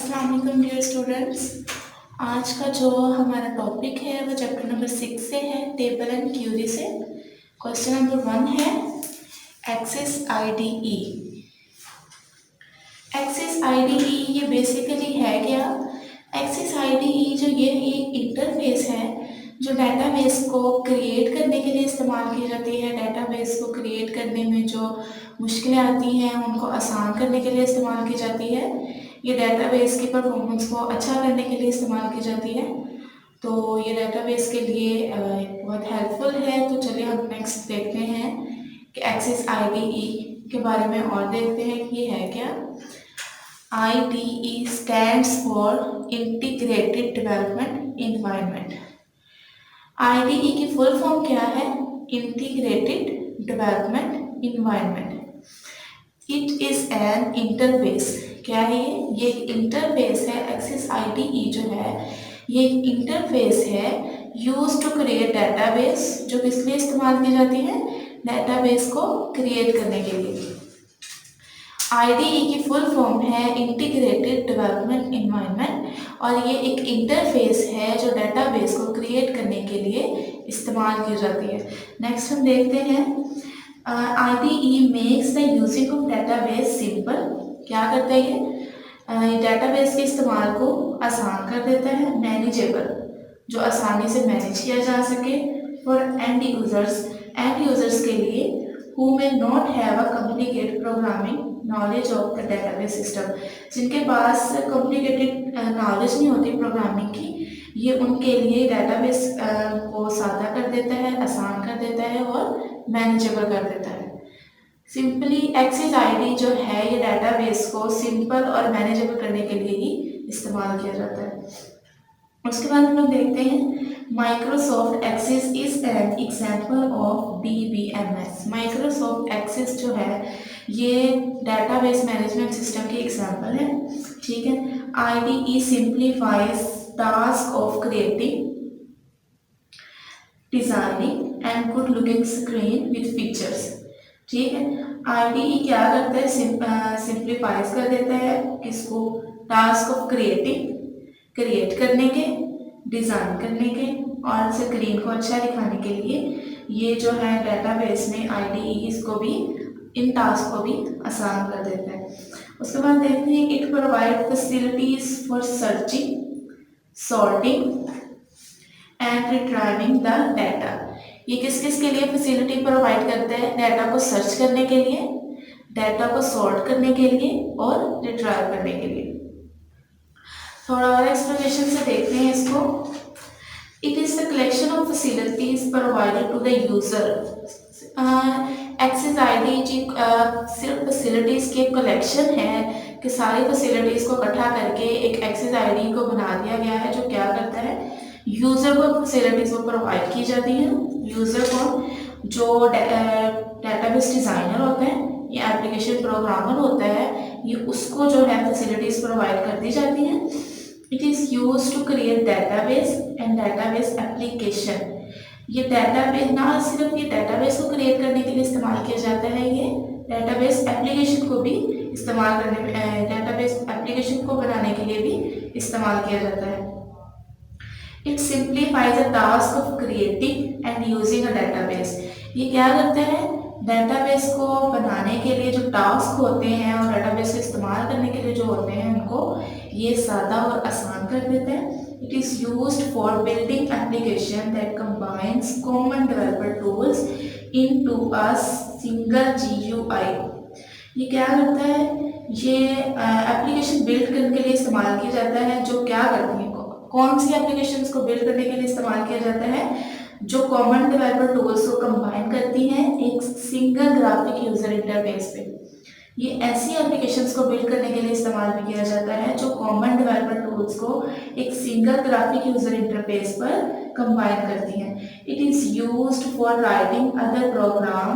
अस्सलाम वालेकुम dear students. आज का जो हमारा टॉपिक है वो चैप्टर नंबर 6 से है, टेबल एंड क्यूरी से। क्वेश्चन नंबर 1 है एक्सिस आईडीई। एक्सिस आईडीई ये बेसिकली है क्या? एक्सिस आईडीई जो ये एक इंटरफेस है जो डेटाबेस को क्रिएट करने के लिए इस्तेमाल की जाती है। डेटाबेस को क्रिएट करने में जो मुश्किलें आती हैं उनको आसान करने के लिए इस्तेमाल की जाती है। ये डेटाबेस की परफॉर्मेंस को अच्छा करने के लिए इस्तेमाल की जाती है। तो ये डेटाबेस के लिए बहुत हेल्पफुल है। तो चलिए हम नेक्स्ट देखते हैं कि एक्सिस आईडीई के बारे में और देखते हैं कि ये है क्या। IDE stands for Integrated Development Environment। IDE की फुल फॉर्म क्या है? Integrated development environment. It is an interface. क्या है ये एक इंटरफेस है। एक्सिस आईडीई जो है ये एक इंटरफेस है यूज टू क्रिएट डेटाबेस, जो किस लिए इस्तेमाल की जाती है? डेटाबेस को क्रिएट करने के लिए। आईडीई की फुल फॉर्म है इंटीग्रेटेड डेवलपमेंट इन्वायरमेंट और ये एक इंटरफेस है जो डेटाबेस को क्रिएट करने के लिए इस्तेमाल की जाती है। नेक्स्ट हम देखते हैं IDE makes the using of database simple. क्या करता है ये? डेटाबेस के इस्तेमाल को आसान कर देता है। मैनेजेबल, जो आसानी से मैनेज किया जा सके। फॉर एंड यूजर्स के लिए who may not have a complicated programming knowledge of the database system, जिनके पास कॉम्प्लिकेटेड नॉलेज नहीं होती प्रोग्रामिंग की, ये उनके लिए डेटाबेस को सादा कर देता है, आसान कर देता है और मैनेजेबल कर देता है। सिंपली एक्सिस आईडी जो है ये डेटाबेस को सिंपल और मैनेजेबल करने के लिए ही इस्तेमाल किया जाता है। उसके बाद हम लोग देखते हैं Microsoft Access is an example of DBMS। Microsoft Access जो है ये डेटाबेस मैनेजमेंट सिस्टम की एग्जाम्पल है। ठीक है। IDE simplifies task of creating, designing and good looking screen with features. ठीक है। IDE क्या करता है? सिंप्लीफाइज कर देता है किसको? टास्क ऑफ क्रिएट करने के, डिज़ाइन करने के और स्क्रीन को अच्छा दिखाने के लिए ये जो है डेटाबेस में IDE इसको भी, इन टास्क को भी आसान कर देता है। उसके बाद देखते हैं it provide facilities for searching, sorting and retrieving the data. ये किस किस के लिए फैसिलिटी प्रोवाइड करता है? डाटा को सर्च करने के लिए, डाटा को सॉर्ट करने के लिए और रिट्राइव करने के लिए। थोड़ा और एक्सप्लेनेशन से देखते हैं इसको। It is the collection of facilities provided to the user. Access IDE सिर्फ फैसिलिटीज की कलेक्शन है कि सारी फैसिलिटीज को इकट्ठा करके एक एक्सिस आईडी को बना दिया गया है जो क्या करता है? यूजर को फैसिलिटीज को प्रोवाइड की जाती है। यूजर को, जो डेटाबेस डिजाइनर होता है या एप्लीकेशन प्रोग्रामर होता है, ये उसको जो है फैसिलिटीज प्रोवाइड कर दी जाती हैं। It is use to create database and database application. ये डेटाबेस ना सिर्फ ये डेटाबेस को क्रिएट करने के लिए इस्तेमाल किया जाता है, ये डेटाबेस एप्लीकेशन को भी इस्तेमाल करने में, डेटाबेस एप्लीकेशन को बनाने के लिए भी इस्तेमाल किया जाता है। It simplifies the task of creating and using a database. ये क्या करता है? डेटाबेस को बनाने के लिए जो टास्क होते हैं और डेटाबेस को इस्तेमाल करने के लिए जो होते हैं उनको ये सादा और आसान कर देते हैं। It is used for building application that combines common developer tools into a single GUI। ये क्या करता है? ये एप्लीकेशन बिल्ड करने के लिए इस्तेमाल किया जाता है जो क्या करती है? कौन सी एप्लीकेशंस को बिल्ड करने के लिए इस्तेमाल किया जाता है? जो कॉमन डेवलपर टूल्स को कंबाइन करती हैं एक सिंगल ग्राफिक यूजर इंटरफेस पे। ये ऐसी एप्लीकेशंस को बिल्ड करने के लिए इस्तेमाल भी किया जाता है जो कॉमन डेवलपर टूल्स को एक सिंगल ग्राफिक यूजर इंटरफेस पर कंबाइन करती हैं। It is used for writing other program.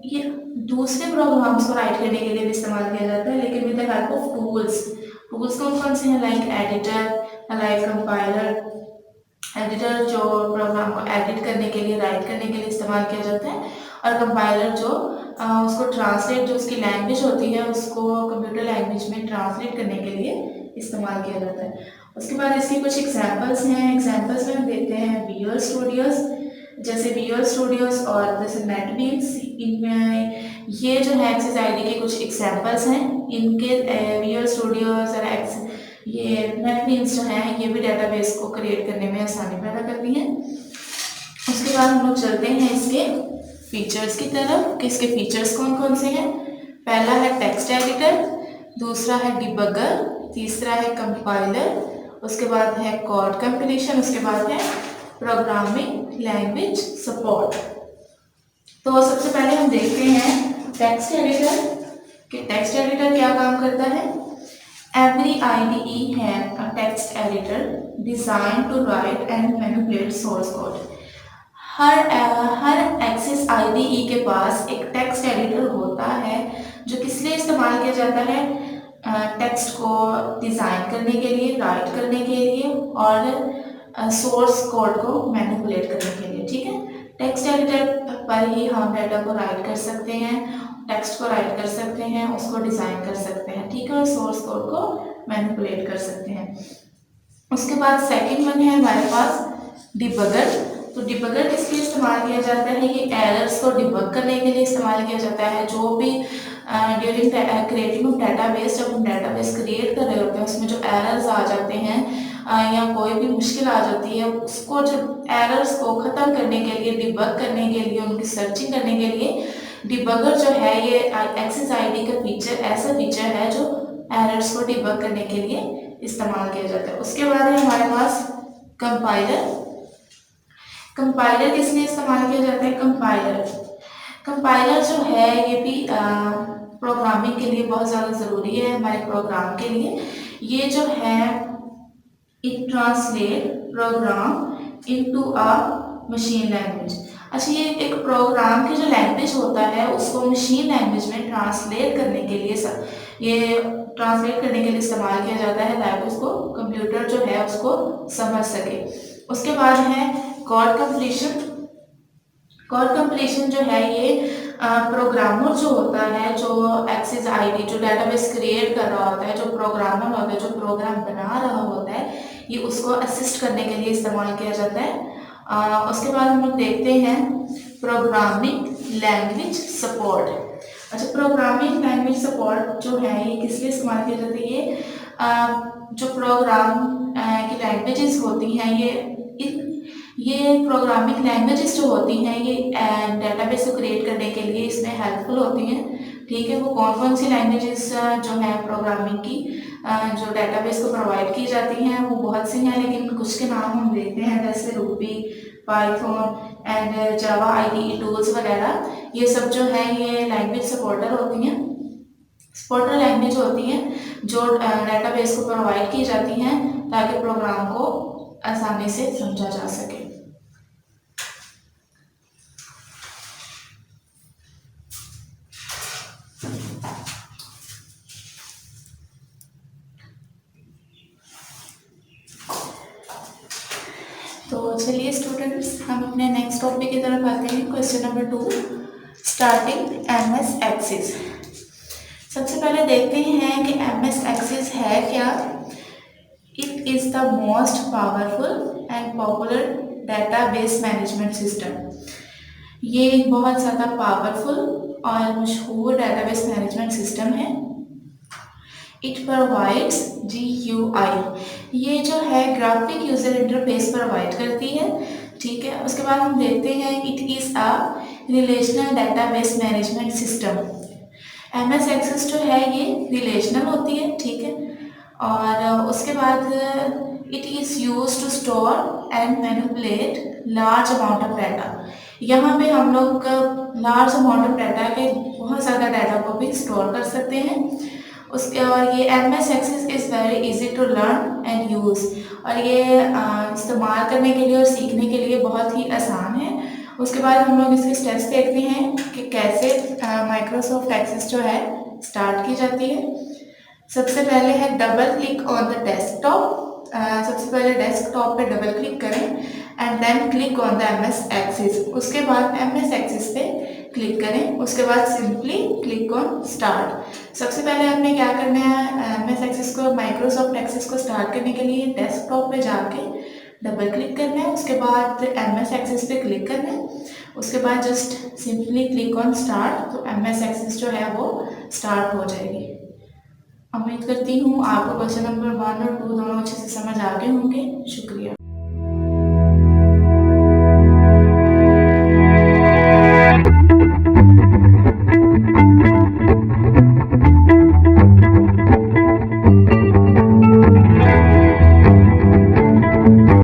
ये दूसरे प्रोग्राम्स को राइट करने के लिए भी इस्तेमाल किया जाता है, लेकिन with the help of tools. Tools कौन कौन से हैं? Like editor, like compiler. Editor जो प्रोग्राम को एडिट करने के लिए, राइट करने के लिए इस्तेमाल किया जाता है, और कंपाइलर जो उसको ट्रांसलेट, जो उसकी लैंग्वेज होती है उसको कंप्यूटर लैंग्वेज में ट्रांसलेट करने के लिए इस्तेमाल किया जाता है। उसके बाद इसके कुछ एग्जांपल्स हैं। एग्जांपल्स में हम देखते हैं विजुअल स्टूडियोज, जैसे विजुअल स्टूडियोज और जैसे नेटबीन्स। इनमें ये जो है एक्सेस आईडी के कुछ एग्जांपल्स हैं। इनके विजुअल स्टूडियोज और ये नेटबीन्स जो हैं ये भी डेटाबेस को क्रिएट करने में आसानी पैदा करती हैं। उसके बाद हम लोग चलते हैं इसके फीचर्स की तरफ कि इसके फीचर्स कौन कौन से हैं। पहला है टेक्स्ट एडिटर, दूसरा है डिबगर, तीसरा है कंपाइलर, उसके बाद है कोड कंपाइलेशन, उसके बाद है प्रोग्रामिंग लैंग्वेज सपोर्ट। तो सबसे पहले हम देखते हैं टेक्स्ट एडिटर कि टेक्स्ट एडिटर क्या काम करता है। Every IDE has a text editor designed to write and manipulate source code. हर एक्सेस IDE के पास एक टेक्स्ट एडिटर होता है जो किस लिए इस्तेमाल किया जाता है, टेक्स्ट को डिज़ाइन करने के लिए, राइट करने के लिए और सोर्स कोड को मैनिपुलेट करने के लिए। ठीक है, टेक्स्ट एडिटर पर ही हम डाटा को राइट कर सकते हैं, टेक्स्ट को राइट कर सकते हैं, उसको डिज़ाइन कर सकते हैं, ठीक है, और सोर्स कोड को मैनिपुलेट कर सकते हैं। उसके बाद सेकंड वन है हमारे पास डिबगर। तो डिबगर किस लिए इस्तेमाल किया जाता है, ये एरर्स को डिबग करने के लिए इस्तेमाल किया जाता है। जो भी ड्यूरिंग क्रिएटिंग ऑफ डेटाबेस, जब हम डेटाबेस क्रिएट कर रहे होते हैं उसमें जो एरर्स आ जाते हैं या कोई भी मुश्किल आ जाती है, उसको जब एरर्स को ख़त्म करने के लिए, डिबग करने के लिए, उनकी सर्चिंग करने के लिए डिबगर जो है ये एक्सेस आईडी का फीचर ऐसा फीचर है जो एरर्स को डिबग करने के लिए इस्तेमाल किया जाता है। उसके बाद है हमारे पास कंपाइलर। कंपाइलर किस लिए इस्तेमाल किया जाता है, कंपाइलर जो है ये भी प्रोग्रामिंग के लिए बहुत ज़्यादा ज़रूरी है हमारे प्रोग्राम के लिए। ये जो है it translate programme into a machine language. अच्छा, ये एक प्रोग्राम की जो लैंग्वेज होता है उसको मशीन लैंग्वेज में ट्रांसलेट करने के लिए इस्तेमाल किया जाता है ताकि उसको कंप्यूटर जो है उसको समझ सके। उसके बाद है कोड कंप्लीशन। कोड कंप्लीशन जो है ये प्रोग्रामर जो होता है, जो एक्सेस आईडी, जो डेटाबेस क्रिएट कर रहा होता है, जो प्रोग्रामर होता है, जो प्रोग्राम बना रहा होता है, ये उसको असिस्ट करने के लिए इस्तेमाल किया जाता है। उसके बाद हम लोग देखते हैं प्रोग्रामिंग लैंग्वेज सपोर्ट। अच्छा, प्रोग्रामिंग लैंग्वेज सपोर्ट जो है ये किस लिए इस्तेमाल किया जाता है, ये जो प्रोग्राम की लैंग्वेजेस होती हैं, ये प्रोग्रामिंग लैंग्वेजेस जो होती हैं ये डेटाबेस को क्रिएट करने के लिए इसमें हेल्पफुल होती हैं। ठीक है, वो कौन कौन सी लैंग्वेजेस जो है प्रोग्रामिंग की जो डेटाबेस को प्रोवाइड की जाती हैं वो बहुत सी हैं, लेकिन कुछ के नाम हम देखते हैं जैसे Ruby, Python and Java IDE tools वगैरह। ये सब जो है ये लैंग्वेज सपोर्टर होती हैं, सपोर्टर लैंग्वेज होती हैं जो डेटाबेस को प्रोवाइड की जाती हैं ताकि प्रोग्राम को आसानी से समझा जा सके। तो चलिए स्टूडेंट्स, हम अपने नेक्स्ट टॉपिक की तरफ आते हैं। Question number 2, starting MS axis. सबसे पहले देखते हैं कि MS एक्सिस है क्या। It is the most powerful and popular database management system. ये एक बहुत ज़्यादा पावरफुल और मशहूर डेटाबेस मैनेजमेंट सिस्टम है। इट प्रोवाइड्स GUI, ये जो है ग्राफिक यूज़र इंटरफेस प्रोवाइड करती है। ठीक है, उसके बाद हम देखते हैं it is a relational database management system. MS Access जो है ये रिलेशनल होती है। ठीक है, और उसके बाद it is use to store and manipulate large amount of data. यहाँ पे हम लोग लार्ज अमाउंट ऑफ डाटा के बहुत ज़्यादा डाटा को भी स्टोर कर सकते हैं। उसके और ये MS Access is very easy to learn and use, और ये इस्तेमाल करने के लिए और सीखने के लिए बहुत ही आसान है। उसके बाद हम लोग इसके स्टेप्स देखते हैं कि कैसे माइक्रोसॉफ्ट एक्सेस जो है स्टार्ट की जाती है। सबसे पहले है double click on the desktop, सबसे पहले डेस्कटॉप पे डबल क्लिक करें and then click on the M S Access. उसके बाद एम एस एक्सिस पे क्लिक करें, उसके बाद सिंपली क्लिक ऑन स्टार्ट। सबसे पहले आपने क्या करना है, एम एस एक्सिस को, माइक्रोसॉफ्ट एक्सिस को स्टार्ट करने के लिए डेस्कटॉप पे जाके डबल क्लिक करना है, उसके बाद एम एस एक्सिस पे क्लिक करना है, उसके बाद just simply click on start, तो एम एस एक्सिस जो है वो स्टार्ट हो जाएगी। उम्मीद करती हूँ आपको क्वेश्चन नंबर 1 और 2 दोनों अच्छे से समझ आ गए होंगे। शुक्रिया।